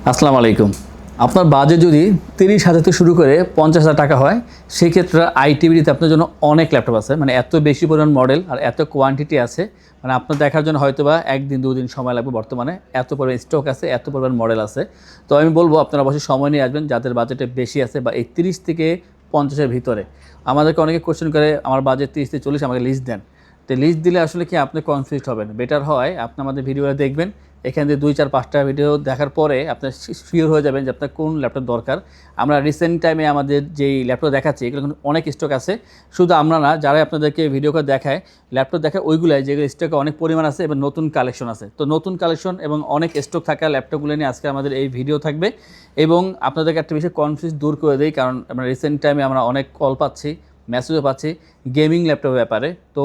আসসালামু আলাইকুম। আপনার বাজেট যদি 30,000 থেকে শুরু করে 50,000 টাকা হয়, সেই ক্ষেত্রে আইটিভিতে আপনার জন্য অনেক ল্যাপটপ আছে। মানে এত বেশি পরিমাণ মডেল আর এত কোয়ান্টিটি আছে, মানে আপনার দেখার জন্য হয়তোবা 1 দিন 2 দিন সময় লাগবে। বর্তমানে এত পরিমাণ স্টক আছে, এত পরিমাণ মডেল আছে। তো আমি বলবো আপনারা অবশ্যই সময় নিয়ে আসবেন যাদের বাজেটে বেশি আছে বা এই 30 থেকে 50-এর ভিতরে। আমাদেরকে অনেকে কোয়েশ্চেন করে আমার বাজেট 30 থেকে 40, আমাকে লিস্ট দেন। তো লিস্ট দিলে আসলে কি আপনি কনফিউজড হবেন। বেটার হয় আপনি আমাদের ভিডিওটা দেখবেন, এখান থেকে 2-4-5টা ভিডিও দেখার পরে আপনার শিওর হয়ে যাবেন যে আপনার কোন ল্যাপটপ দরকার। আমরা রিসেন্ট টাইমে আমাদের যেই ল্যাপটপ দেখাচ্ছি এগুলো কিন্তু অনেক স্টক আছে। শুধু আমরা না, যারাই আপনাদেরকে ভিডিও করে দেখায় ল্যাপটপ দেখায় ওইগুলাই যেগুলো স্টকে অনেক পরিমাণ আছে এবং নতুন কালেকশন আছে। তো নতুন কালেকশন এবং অনেক স্টক থাকা ল্যাপটপগুলো নিয়ে আজকে আমাদের এই ভিডিও থাকবে এবং আপনাদেরকে একটা বিষয় কনফিউজ দূর করে দেই, কারণ আমরা রিসেন্ট টাইমে আমরা অনেক কল পাচ্ছি, মেসেজও পাচ্ছি গেমিং ল্যাপটপের ব্যাপারে। তো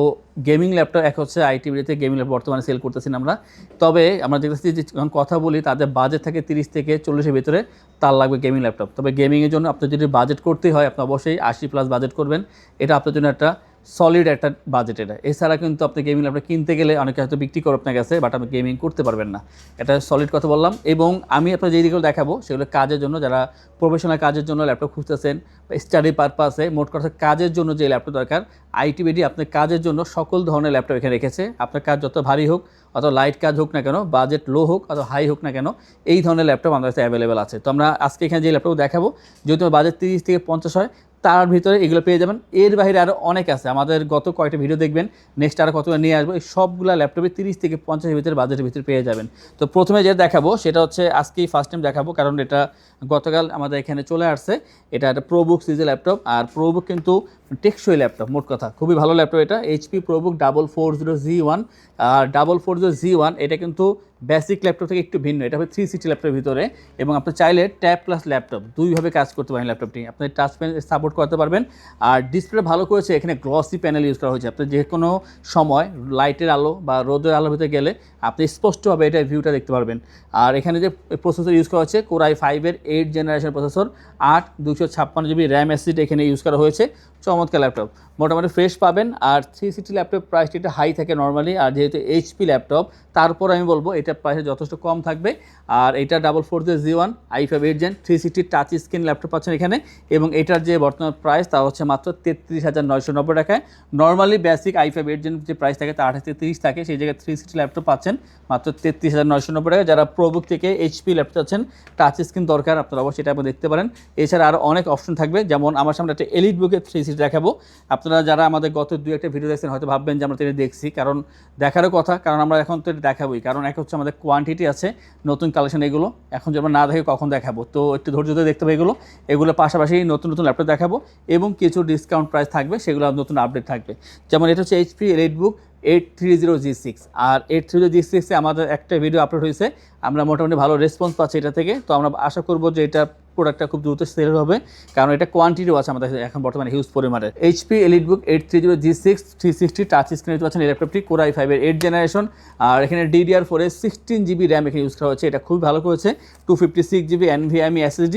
গেমিং ল্যাপটপ এক হচ্ছে আইটিভিতে গেমিং ল্যাপটপ বর্তমানে সেল করতেছি না আমরা। তবে আমরা দেখতেছি যে যখন কথা বলি তাদের বাজেট থাকে 30 থেকে 40-এর ভিতরে, তার লাগবে গেমিং ল্যাপটপ। তবে গেমিংয়ের জন্য আপনার যদি বাজেট করতেই হয় আপনি অবশ্যই 80+ বাজেট করবেন। এটা আপনার জন্য একটা সলিড একটা বাজেট। এটা এছাড়া কিন্তু আপনি গেমিং ল্যাপটপ কিনতে গেলে অনেকে হয়তো বিক্রি করে আপনার কাছে, বাট আপনি গেমিং করতে পারবেন না। এটা সলিড কথা বললাম। এবং আমি আপনার যেই দিকগুলো দেখাবো সেগুলো কাজের জন্য, যারা প্রফেশনাল কাজের জন্য ল্যাপটপ খুঁজতেছেন বা স্টাডি পারপাসে, মোট কথা কাজের জন্য যে ল্যাপটপ দরকার, আইটিভিডি আপনার কাজের জন্য সকল ধরনের ল্যাপটপ এখানে রেখেছে। আপনার কাজ যত ভারী হোক অথবা লাইট কাজ হোক না কেন, বাজেট লো হোক অথবা হাই হোক না কেন, এই ধরনের ল্যাপটপ আমাদের কাছে অ্যাভেলেবেল আছে। তো আমরা আজকে এখানে যে ল্যাপটপ দেখাবো, যেহেতু বাজেট 30 থেকে 50 হয়, তার ভিতরে এগুলো পেয়ে যাবেন। এর বাইরে আরও অনেক আছে, আমাদের গত কয়েকটা ভিডিও দেখবেন, নেক্সট আরও কতগুলো নিয়ে আসবো। এই সবগুলো ল্যাপটপে 30 থেকে 50-এর ভিতরে বাজেটের ভিতরে পেয়ে যাবেন। তো প্রথমে যেটা দেখাবো সেটা হচ্ছে আজকেই ফার্স্ট টাইম দেখাবো, কারণ এটা গতকাল আমাদের এখানে চলে আসছে। এটা একটা প্রোবুক সিরিজের ল্যাপটপ, আর প্রোবুক কিন্তু টেকসই ল্যাপটপ, মোট কথা খুবই ভালো ল্যাপটপ। এটা এইচপি প্রোবুক 440G1। আর 440G1 এটা কিন্তু বেসিক ল্যাপটপ থেকে একটু ভিন্ন। এটা হবে 360 ল্যাপটপের ভিতরে, এবং আপনি চাইলে ট্যাব প্লাস ল্যাপটপ দুইভাবে কাজ করতে পারেন ল্যাপটপটি। আপনি টাচ প্যান সাপোর্ট করতে পারবেন। আর ডিসপ্লে ভালো করেছে, এখানে গ্লসি প্যানেল ইউজ করা হয়েছে। আপনি যে কোনো সময় লাইটের আলো বা রোদের আলোর ভিতরে গেলে আপনি স্পষ্টভাবে এটা ভিউটা দেখতে পারবেন। আর এখানে যে প্রসেসর ইউজ করা হচ্ছে কোর i5-এর 8 generation processor, 8/256 GB RAM SSD এখানে ইউজ করা হয়েছে। চমৎকার ল্যাপটপ, মোটামুটি ফ্রেশ পাবেন। আর 360 ল্যাপটপ প্রাইসটি একটু হাই থাকে নর্মালি, আর যেহেতু এইচপি ল্যাপটপ তারপর আমি বলবো এটা প্রাইসে যথেষ্ট কম থাকবে। আর এটা 440G1 i5 8 Gen 360 touch screen laptop পাচ্ছেন এখানে, এবং এটার যে বর্তমান প্রাইস তা হচ্ছে মাত্র 33,990 টাকায়। নর্মালি বেসিক i5 8 Gen যে প্রাইস থাকে তা 28-30 থাকে, সেই জায়গায় 360 ল্যাপটপ পাচ্ছেন মাত্র 33,990 টাকায়। যারা প্রোবুক থেকে এইচপি ল্যাপটপ আছেন, টাচ স্ক্রিন দরকার, আপনারা অবশ্যই এটা আপনি দেখতে পারেন। এছাড়া আরও অনেক অপশন থাকবে, যেমন আমার সামনে একটা এলিট বুকের 360 দেখাবো। আপনারা যারা আমাদের গত 2-1টা ভিডিও দেখছেন হয়তো ভাববেন যে আমরা তো এটা দেখছি, কারণ দেখারও কথা, কারণ আমরা এখন তো এটা দেখাবোই। কারণ এক হচ্ছে আমাদের কোয়ান্টিটি আছে, নতুন কালেকশন এগুলো, এখন যদি আমরা না দেখি কখন দেখাবো, তো একটু ধৈর্য ধরে দেখতে হবে এগুলোর পাশাপাশি নতুন নতুন ল্যাপটপ দেখাবো, এবং কিছু ডিসকাউন্ট প্রাইস থাকবে, সেগুলো নতুন আপডেট থাকবে। যেমন এটা হচ্ছে এইচপি এলিটবুক 830G6। আর 830G6-এ আমাদের একটা ভিডিও আপলোড হয়েছে, আমরা মোটামুটি ভালো রেসপন্স পাচ্ছি এটা থেকে। তো আমরা আশা করবো যে এটা প্রোডাক্টটা খুব দ্রুত সেল হবে, কারণ এটা কোয়ান্টিটিও আছে আমাদের এখন বর্তমানে হিউজ পরিমাণের। HP EliteBook 830G6 360 touch screen পাচ্ছেন এই ল্যাপটপটি, কোর i5-এর 8 জেনারেশন। আর এখানে DDR4-এর 16GB র্যাম এখানে ইউজ করা হচ্ছে, এটা খুবই ভালো করেছে। 256GB NVMe SSD।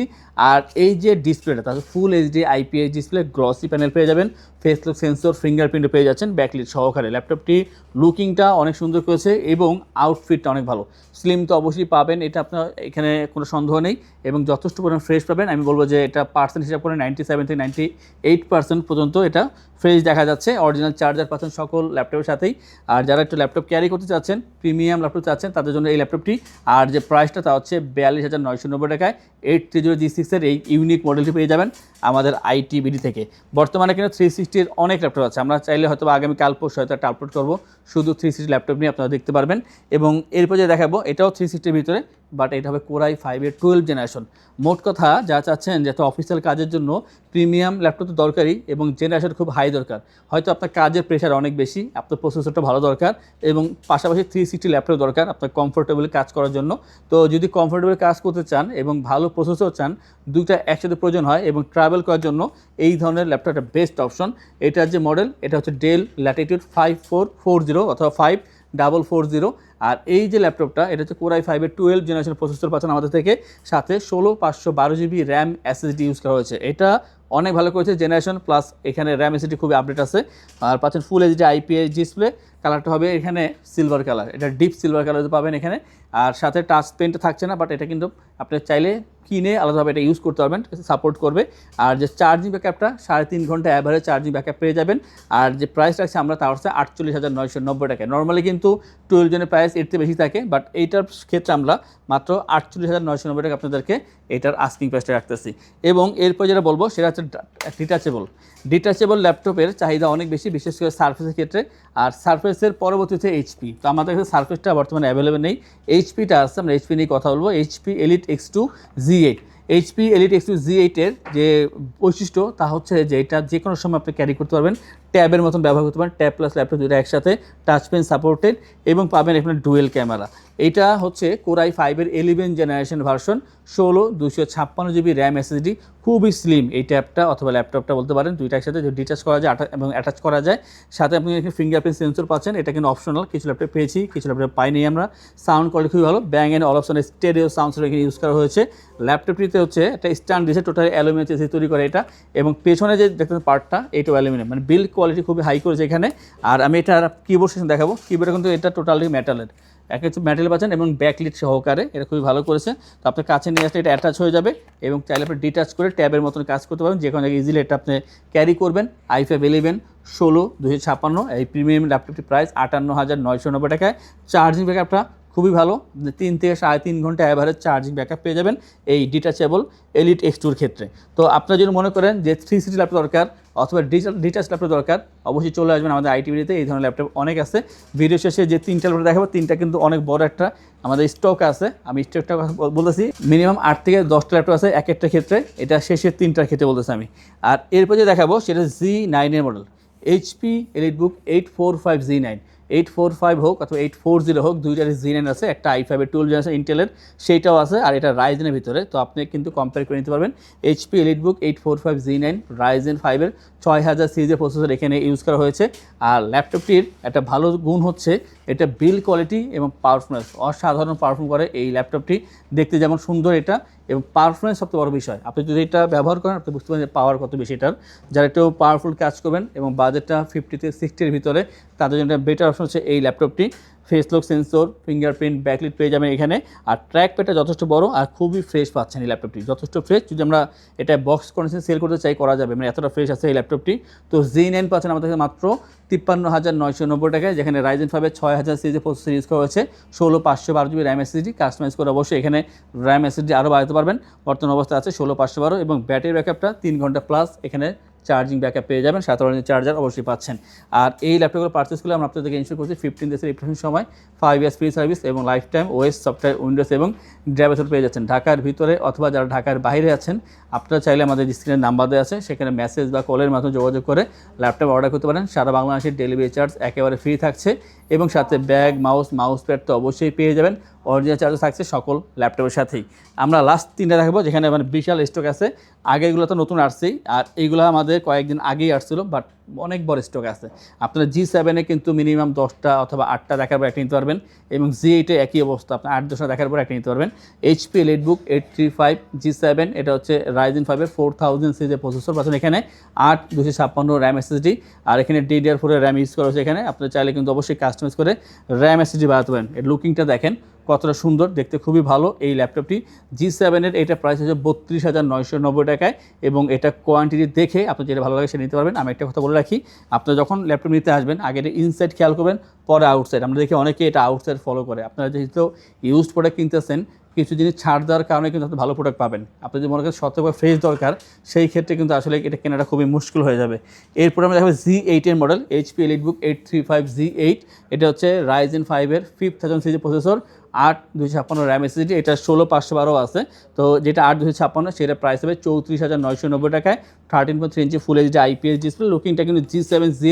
আর এই যে ডিসপ্লেটা তাহলে ফুল HD IPS display, glossy panel পেয়ে যাবেন, ফেস লক সেন্সর, ফিঙ্গারপ্রিন্টও পেয়ে যাচ্ছেন ব্যাকলিট সহকারে। ল্যাপটপটি লুকিংটা অনেক সুন্দর করেছে এবং আউটফিটটা অনেক ভালো। স্লিম তো অবশ্যই পাবেন, এটা আপনার এখানে কোনো সন্দেহ নেই, এবং যথেষ্ট পরিমাণ ফ্রেশ পাবেন। আমি বলবো যে এটা পার্সেন্ট হিসাব করে 97 থেকে 98% পর্যন্ত এটা ফ্রেশ দেখা যাচ্ছে। অরিজিনাল চার্জার পাচ্ছেন সকল ল্যাপটপের সাথেই। আর যারা একটু ল্যাপটপ ক্যারি করতে চাচ্ছেন, প্রিমিয়াম ল্যাপটপ চাচ্ছেন, তাদের জন্য এই ল্যাপটপটি। আর যে প্রাইসটা তা হচ্ছে 42,990 টাকায় 830G6-এর এই ইউনিক মডেলটি পেয়ে যাবেন আমাদের আইটিভিডি থেকে। বর্তমানে কিন্তু 360-এর অনেক ল্যাপটপ আছে, আমরা চাইলে হয়তো আগামীকাল পরশু হয়তো একটা আপলোড করবো শুধু 360 ল্যাপটপ নিয়ে, আপনারা দেখতে পারবেন। এবং এরপর যে দেখাবো এটাও 360-এর ভিতরে, বাট এটা হবে কোর i5-এর 12 জেনারেশন। মোট কথা যা চাচ্ছেন যে এত অফিসিয়াল কাজের জন্য প্রিমিয়াম ল্যাপটপ তো দরকারই, এবং জেনারেশন খুব হাই দরকার। হয়তো আপনার কাজের প্রেশার অনেক বেশি, আপনার প্রসেসরটা ভালো দরকার, এবং পাশাপাশি 360 ল্যাপটপ দরকার আপনার কমফোর্টেবলি কাজ করার জন্য। তো যদি কমফোর্টেবল কাজ করতে চান এবং ভালো প্রসেসর চান, দুইটা একসাথে প্রয়োজন হয়, এবং ট্রাভেল করার জন্য এই ধরনের ল্যাপটপটা বেস্ট অপশন। এটার যে মডেল এটা হচ্ছে ডেল ল্যাটিটিউড 5440 অথবা 5440। আর এই যে ল্যাপটপটা এটা হচ্ছে কোর i5-এর 12 জেনারেশন প্রসেসর পাচ্ছেন আমাদের থেকে, সাথে 16/512GB র্যাম SSD ইউজ করা হয়েছে। এটা অনেক ভালো করেছে জেনারেশন, প্লাস এখানে র্যাম SSD খুবই আপডেট আছে। আর পাচ্ছেন ফুল এইচডি IPS ডিসপ্লে, কালারটা হবে এখানে সিলভার কালার, এটা ডিপ সিলভার কালার পাবেন এখানে। আর সাথে টাচ পেনটা থাকছে না, বাট এটা কিন্তু আপনি চাইলে কিনে আলাদাভাবে এটা ইউজ করতে পারবেন, সাপোর্ট করবে। আর যে চার্জিং ব্যাকআপটা 3.5 ঘন্টা অ্যাভারেজ চার্জিং ব্যাকআপ পেয়ে যাবেন। আর যে প্রাইস রাখছে আমরা তা হচ্ছে 48,990 টাকা। নর্মালি কিন্তু 12 জনের প্রাইস এর থেকে বেশি থাকে, বাট এইটার ক্ষেত্রে আমরা মাত্র 48,990 টাকা আপনাদেরকে এটার আস্কিং প্রাইসটা রাখতেছি। এবং এরপর যেটা বলবো সেটা হচ্ছে ডিটাচেবল ল্যাপটপের চাহিদা অনেক বেশি, বিশেষ করে সারফেসের ক্ষেত্রে। আর সারফেসের পরবর্তী হচ্ছে এইচপি। তো আমাদের কাছে সারফেসটা বর্তমানে অ্যাভেলেবেল নেই, এইচপিটা আছে। আমরা এইচপি নিয়ে কথা বলবো, HP elite X2 Z8। HP elite X2 Z8-এর যে বৈশিষ্ট্য তা হচ্ছে যে এটা যে কোনো সময় আপনি ক্যারি করতে পারবেন, ট্যাবের মতন ব্যবহার করতে পারেন, ট্যাব প্লাস ল্যাপটপ দুটো একসাথে, টাচ পেন সাপোর্টেড, এবং পাবেন এখানে ডুয়েল ক্যামেরা। এইটা হচ্ছে Core i5-এর 11 generation version, 256 GB RAM SSD, খুবই স্লিম এই ট্যাবটা অথবা ল্যাপটপটা বলতে পারেন, দুইটা একসাথে ডিটাচ করা যায় এবং অ্যাটাচ করা যায়। সাথে আপনি এখানে ফিঙ্গারপ্রিন্ট সেন্সর পাচ্ছেন, এটা কিন্তু অপশনাল, কিছু ল্যাপটপ পেয়েছি কিছু ল্যাপটপ পাইনি আমরা। সাউন্ড কোয়ালিটি খুবই ভালো, ব্যাং অ্যান্ড অলপশন স্টেরিও সাউন্ড এখানে ইউজ করা হয়েছে। ল্যাপটপটিতে হচ্ছে একটা স্ট্যান্ড দিয়েছে, টোটাল অ্যালুমিনিয়াম চেসি তৈরি করে এটা, এবং পেছনে যে দেখতেন পার্টটা এটাও অ্যালুমিনিয়াম, মানে বিল্ড কোয়ালিটি খুবই হাই করেছে এখানে। আর আমি এটা কিবোর্ড সেকশন দেখাবো, কিবোর্ডে কিন্তু এটা টোটালি মেটালের, এক হচ্ছে মেটাল পাচ্ছেন এবং ব্যাকলিট সহকারে, এটা খুবই ভালো করেছে। তো আপনার কাছে নিয়ে আসলে এটা অ্যাটাচ হয়ে যাবে এবং চাইলে আপনি ডিটাচ করে ট্যাবের মতন কাজ করতে পারবেন, যে কোনো জায়গায় ইজিলি এটা আপনি ক্যারি করবেন। i5 11 16 256 এই প্রিমিয়াম ল্যাপটপটি প্রাইস 58,990 টাকায়। চার্জিং ব্যাকআপটা খুবই ভালো, 3 থেকে 3.5 ঘন্টা অ্যাভারেজ চার্জিং ব্যাকআপ পেয়ে যাবেন এই ডিটাচেবল এলিট X2-র ক্ষেত্রে। তো আপনারা যদি মনে করেন যে 3 সিটি ল্যাপটপ দরকার অথবা ডিটাচ ল্যাপটপ দরকার, অবশ্যই চলে আসবেন আমাদের ITVতে, এই ধরনের ল্যাপটপ অনেক আছে। ভিডিও শেষে যে 3টা ল্যাপটপ দেখাবো, 3টা কিন্তু অনেক বড় একটা আমাদের স্টক আছে, আমি স্টকটা বলতেছি, মিনিমাম 8 থেকে 10টা ল্যাপটপ আছে এক একটা ক্ষেত্রে, এটা শেষের 3টার ক্ষেত্রে বলতেছি আমি। আর এরপর যে দেখাবো সেটা Z9-এর মডেল, HP EliteBook 845 Z9, 845 হোক অথবা 840 হোক, দুইটারই Z9 আছে, একটা i5-এর 12 জেনারেশন ইন্টেলের সেইটাও আছে, আর এটা রাইজেনের ভিতরে। তো আপনি কিন্তু কম্পেয়ার করে নিতে পারবেন। HP EliteBook 845 Z9 রাইজেন 5-এর 6000 সিরিজের প্রসেসর এখানে ইউজ করা হয়েছে। আর ল্যাপটপটির একটা ভালো গুণ হচ্ছে এটা বিল্ড কোয়ালিটি এবং পারফরমেন্স অসাধারণ পারফর্ম করে এই ল্যাপটপটি, দেখতে যেমন সুন্দর এটা, এবং পারফরমেন্স সবচেয়ে বড় বিষয়। আপনি যদি এটা ব্যবহার করেন আপনি বুঝতে পারেন যে পাওয়ার কত বেশি এটার। যারা একটু পাওয়ারফুল কাজ করবেন এবং বাজেটটা 50 থেকে 60-এর ভিতরে, তাদের জন্য বেটার অপশন হচ্ছে এই ল্যাপটপটি। Face lock sensor, fingerprint, backlit পেয়ে যাবেন এখানে। আর ট্র্যাক প্যাডটা যথেষ্ট বড় আর খুবই ফ্রেশ পাচ্ছেন এই ল্যাপটপটি, যথেষ্ট ফ্রেশ। যদি আমরা এটা বক্স কন্ডিশনে সেল করতে চাই করা যাবে, মানে এতটা ফ্রেশ আছে এই ল্যাপটপটি। তো Z9 পাচ্ছেন আমাদের কাছে মাত্র 53,990 টাকায়, যেখানে রাইজেন 5-এর 6000 সিরিজের প্রসেসর ইউজ করা হয়েছে, 16512 জিবি র্যাম SSD, কাস্টমাইজ করে অবশ্যই এখানে র্যাম SSD আরও বাড়াতে পারবেন। বর্তমান অবস্থায় আছে 16512, এবং ব্যাটারি ব্যাকআপটা 3 ঘন্টা প্লাস এখানে চার্জিং ব্যাকআপ পেয়ে যাবেন, 7 ওয়াটের চার্জার অবশ্যই পাচ্ছেন। আর এই ল্যাপটপগুলো পারচেস করলে আমরা আপনাদেরকে ইনশিওর করছি 15 ডেজের রিপ্লেসমেন্ট সময়, 5 ইয়ার্স ফ্রি সার্ভিস এবং life time OS software Windows এবং ড্রাইভার পেয়ে যাচ্ছেন। ঢাকার ভিতরে অথবা যারা ঢাকার বাইরে আছেন, আপনারা চাইলে আমাদের স্ক্রিনের নাম্বার দেওয়া আছে, সেখানে মেসেজ বা কলের মাধ্যমে যোগাযোগ করে ল্যাপটপ অর্ডার করতে পারেন। সারা বাংলাদেশের ডেলিভারি চার্জ একেবারে ফ্রি থাকছে, এবং সাথে ব্যাগ, মাউস প্যাড তো অবশ্যই পেয়ে যাবেন, অরিজিনাল চার্জ থাকছে সকল ল্যাপটপের সাথেই। আমরা লাস্ট 3টা দেখাবো, যেখানে মানে বিশাল স্টক আছে। আগেগুলো তো নতুন আসছেই, আর এইগুলো আমাদের কয়েকদিন আগেই আসছিলো, বাট অনেক বড় স্টক আছে। আপনারা G7-এ কিন্তু মিনিমাম 10টা অথবা 8টা দেখার পর একটা নিতে পারবেন, এবং Z8-এ একই অবস্থা, আপনি 8-10টা দেখার পর একটা নিতে পারবেন। HP EliteBook 835 G7, এটা হচ্ছে রাইজেন 5-এর 4000 সিরিজের প্রসেসর পাচ্ছেন এখানে, 8 256 র্যাম SSD, আর এখানে DDR4-এর র্যাম ইউজ করা হয়েছে এখানে। আপনারা চাইলে কিন্তু অবশ্যই কাস্টমাইজ করে র্যাম SSD বাড়াতে পারেন। এর লুকিংটা দেখেন কতটা সুন্দর, দেখতে খুবই ভালো এই ল্যাপটপটি। G7-এর এটা প্রাইস হচ্ছে 32,990 টাকায়, এবং এটা কোয়ান্টিটি দেখে আপনার যেটা ভালো লাগে সেটা নিতে পারবেন। আমি একটা কথা বলে রাখি, আপনারা যখন ল্যাপটপ নিতে আসবেন আগে এটা ইনসাইড খেয়াল করবেন, পরে আউটসাইড। আমরা দেখি অনেকে এটা আউটসাইড ফলো করে। আপনারা যেহেতু ইউজড প্রোডাক্ট কিনতেছেন, কিছু জিনিস ছাড় দেওয়ার কারণে কিন্তু আপনি ভালো প্রোডাক্ট পাবেন। আপনি যদি মনে করেন শতভাগ ফ্রেশ দরকার, সেই ক্ষেত্রে কিন্তু আসলে এটা কেনাটা খুবই মুশকিল হয়ে যাবে। এরপরে আমরা দেখাবো Z8-এর মডেল, HP EliteBook 835 Z8, এটা হচ্ছে রাইজেন 5-এর 5000 সিরিজের প্রসেসর, 8 256 র্যাম SSD, এটা 16512 আছে। তো যেটা 8 256 সেটা প্রাইস হবে 34,990 টাকায়, 13.3 ইঞ্চি ফুল HD IPS ডিসপ্লে। লুকিংটা কিন্তু G7Z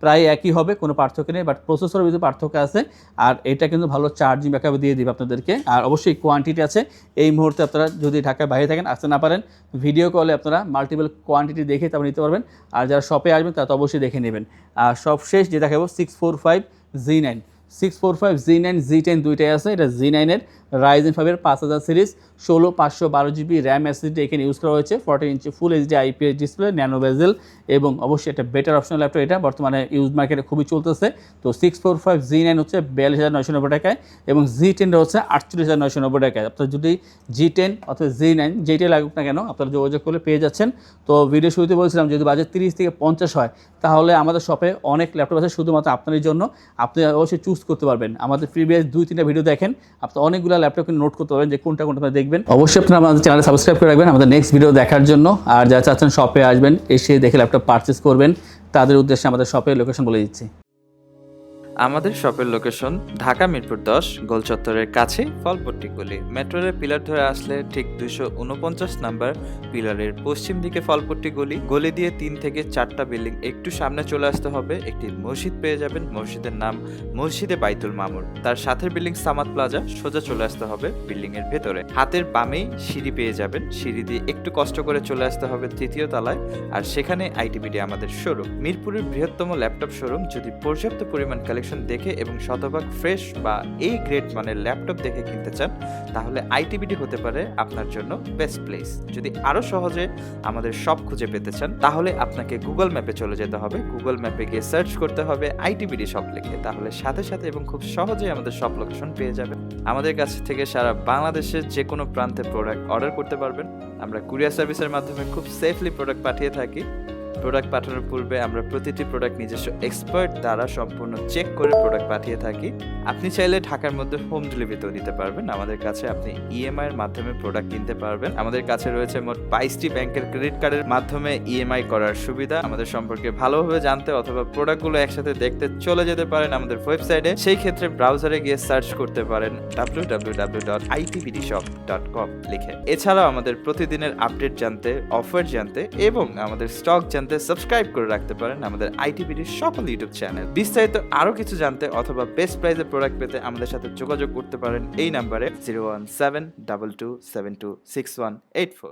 প্রায় একই হবে, কোনো পার্থক্য নেই, বাট প্রসেসরের ভিতরে পার্থক্য আছে। আর এটা কিন্তু ভালো চার্জিং ব্যাকআপ দিয়ে দিবে আপনাদেরকে। আর অবশ্যই কোয়ান্টিটি আছে, এই মুহূর্তে আপনারা যদি ঢাকার বাইরে থাকেন, আসতে না পারেন, ভিডিও কলে আপনারা মাল্টিপল কোয়ান্টিটি দেখে তারপর নিতে পারবেন। আর যারা শপে আসবেন তারা তো অবশ্যই দেখে নেবেন। আর সব শেষ যে দেখাবো 645 Z9, 645 Z9 Z10 দুইটাই আছে। এটা Z9 এর Ryzen 5 এর 5000 সিরিজ 16/512 GB র্যাম SSD এখানে ইউজ করা হয়েছে। 14 ইঞ্চি full HD IPS display, nano bezel এবং অবশ্যই এটা বেটার অপশনাল ল্যাপটপ। এটা বর্তমানে ইউজ মার্কেটে খুবই চলতেছে। তো 645 Z9 হচ্ছে 42,990 টাকায় এবং Z10 হচ্ছে 48,990 টাকায়। আপনার যদি G10 অথবা Z9 যেটাই লাগুক না কেন আপনারা যোগাযোগ করলে পেয়ে যাচ্ছেন। তো ভিডিও শুরুতে বলছিলাম যদি বাজেট 30 থেকে 50 হয় তাহলে আমাদের শপে অনেক ল্যাপটপ আছে শুধুমাত্র আপনাদের জন্য। আপনি অবশ্যই চুজ করতে পারবেন। আমাদের প্রিভিয়াস 2-3টা ভিডিও দেখেন, আপনি অনেকগুলো ল্যাপটপ নোট করতে পারবেন যে কোনটা কোনটা আপনি দেখবেন। অবশ্যই আপনারা আমাদের চ্যানেলে সাবস্ক্রাইব করে রাখবেন আমাদের নেক্সট ভিডিও দেখার জন্য। আর যারা চাচ্ছেন শপে আসবেন, এসে দেখে ল্যাপটপ পারচেস করবেন, তাদের উদ্দেশ্যে আমাদের শপের লোকেশন বলে দিচ্ছি। আমাদের শপের লোকেশন ঢাকা মিরপুর 10 গোল চত্বরের কাছে ফলপট্টি গলি। মেট্রো রেল পিলার ধরে আসলে ঠিক 249 নাম্বার পিলারের পশ্চিম দিকে ফলপট্টি গলি। গলি দিয়ে 3 থেকে 4টা বিল্ডিং একটু সামনে চলে আসতে হবে, একটি মসজিদ পেয়ে যাবেন। মসজিদের নাম মসজিদে বাইতুল মামুর। তার সাথের বিল্ডিং সামাদ প্লাজা। সোজা চলে আসতে হবে বিল্ডিং এর ভেতরে। হাতের বামেই সিঁড়ি পেয়ে যাবেন। সিঁড়ি দিয়ে একটু কষ্ট করে চলে আসতে হবে 3য় তলায়, আর সেখানে আইটিবিডি আমাদের শোরুম। মিরপুরের বৃহত্তম ল্যাপটপ শোরুম। যদি পর্যাপ্ত পরিমাণ কালেকশন দেখে এবং শতভাগ ফ্রেশ বা এই গ্রেড মানের ল্যাপটপ দেখে কিনতে চান তাহলে আইটিবিডি হতে পারে আপনার জন্য বেস্ট প্লেস। যদি আরো সহজে আমাদের শপ খুঁজে পেতে চান তাহলে আপনাকে গুগল ম্যাপে চলে যেতে হবে। গুগল ম্যাপে গিয়ে সার্চ করতে হবে আইটিবিডি শপ লিখে, তাহলে সাথে সাথে এবং খুব সহজেই আমাদের শপ লোকেশন পেয়ে যাবেন। আমাদের কাছ থেকে সারা বাংলাদেশের যে কোনো প্রান্তে প্রোডাক্ট অর্ডার করতে পারবেন। আমরা কুরিয়ার সার্ভিসের মাধ্যমে খুব সেফলি প্রোডাক্ট পাঠিয়ে থাকি। প্রোডাক্ট পাঠানোর পূর্বে আমরা প্রতিটি প্রোডাক্ট নিজস্ব এক্সপার্ট দ্বারা সম্পূর্ণ চেক করে প্রোডাক্ট পাঠিয়ে থাকি। আপনি চাইলে ঢাকার মধ্যে হোম ডেলিভারিতেও নিতে পারবেন। আমাদের কাছে আপনি ইএমআই এর মাধ্যমে প্রোডাক্ট কিনতে পারবেন। আমাদের কাছে রয়েছে মোট 22টি ব্যাংকের ক্রেডিট কার্ডের মাধ্যমে ইএমআই করার সুবিধা। আমাদের সম্পর্কে ভালোভাবে জানতে অথবা প্রোডাক্টগুলো একসাথে দেখতে চলে যেতে পারেন আমাদের ওয়েবসাইটে। সেই ক্ষেত্রে ব্রাউজারে গিয়ে সার্চ করতে পারেন www.itbdshop.com লিখে। এছাড়াও আমাদের প্রতিদিনের আপডেট জানতে, অফার জানতে এবং আমাদের স্টক জানতে সাবস্ক্রাইব করে রাখতে পারেন আমাদের আইটিবিডির সকল ইউটিউব চ্যানেল। বিস্তারিত আরো কিছু জানতে অথবা বেস্ট প্রাইসে প্রোডাক্ট পেতে আমাদের সাথে যোগাযোগ করতে পারেন এই নাম্বারে 01722726184।